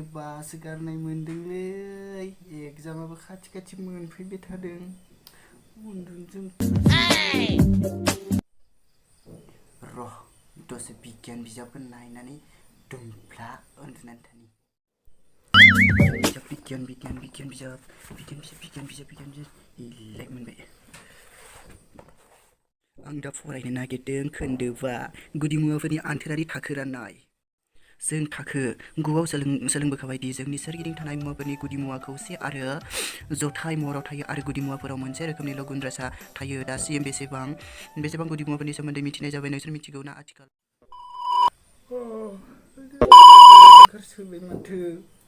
बासो गारनाय मोनदोंलै एगजामाबो खाथि मोनफैबाय थादों उन्दुनोजों र' दसे बिगियान बिजाबखौ नायनानै दुमफ्ला उन्दुनानै थानि बिगियान बिजाब इलाय मोनबाय आं दा फरायनो नागिरदों खोन्दो 5 गुदिमुवाफोरनि आन्थोरारि थाखो राननाय जों थाखो 9आव सोलोंबोखाबायदि जोंनि सोरगिदिं थानाय मुवाफोरनि गुदिमुवाखौ से आरो जथाय महराव थायो आरो गुदिमुवाफोराव मोनसे रोखोमनिल' गुनद्रासा थायो दासिम बेसेबां गुदिमुवाफोरनि सोमोन्दै मिथिनाय जाबाय नोंसोर मिथिगौ ना आथिखाल ओंखारसोबाय माथो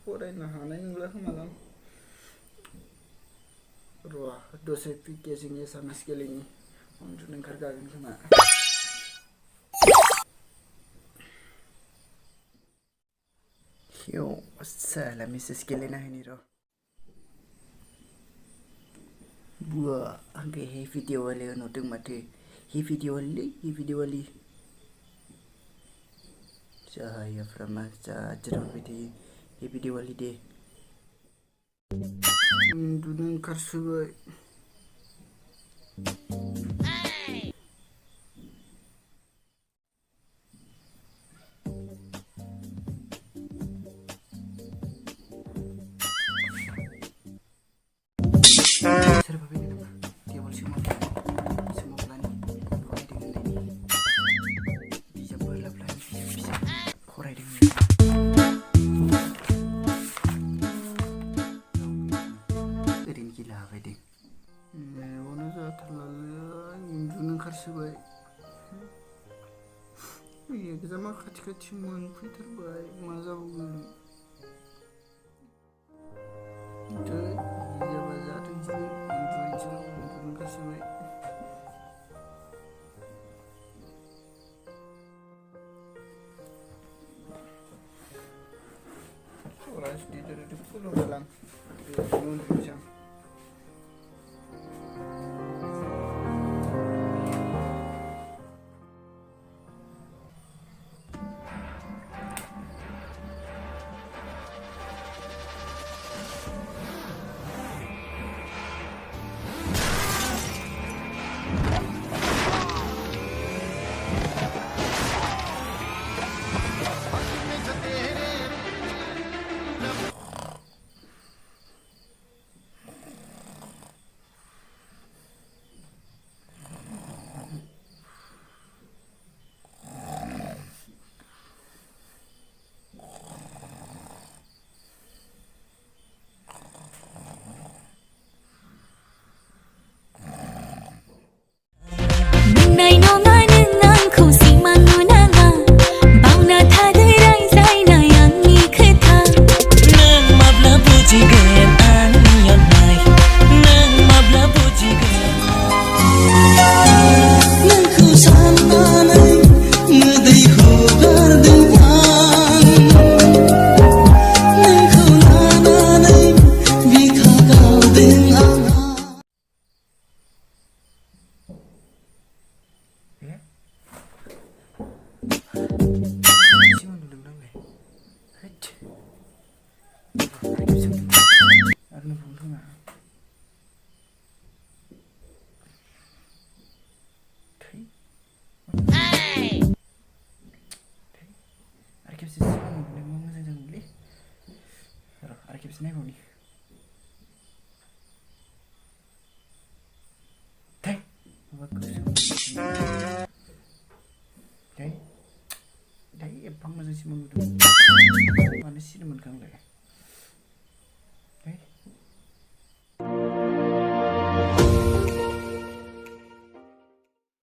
फरायनो हानाय नंला खोमालां र' दसे पिकेजिं एसामिस गेलेनि उन्दुनो ओंखारगागोन खोमा साला मेसेज गेलेना होनि र' बुआ आंखौ हेपि दिवाली होनहरदों माथो हेपि दिवाली जाहायाफ्रा मा जाज्रांबाय थायो हेपि दिवाली दे उन्दुनो ओंखारसोबाय सोरबा फैदों नामा टेबोल सोमावब्लानि फरायदों होननायनि बिजाब बोरलाब्लानि बिजाब फरायदों ओरैनो गिला हाबायदों मेगना जाथारलालै उन्दुनो ओंखारसोबाय एगजामा खाथि मोनफैथारबाय मा जाबावगोन जाबा जाथोंसै उन्दुनो ओंखारसोबाय फरायसुलि दोरोदो खुलुमबालां उन्दुनोसै आं एफा मोजांसिन मोनदों मानो सिरि मोनखो आंलाय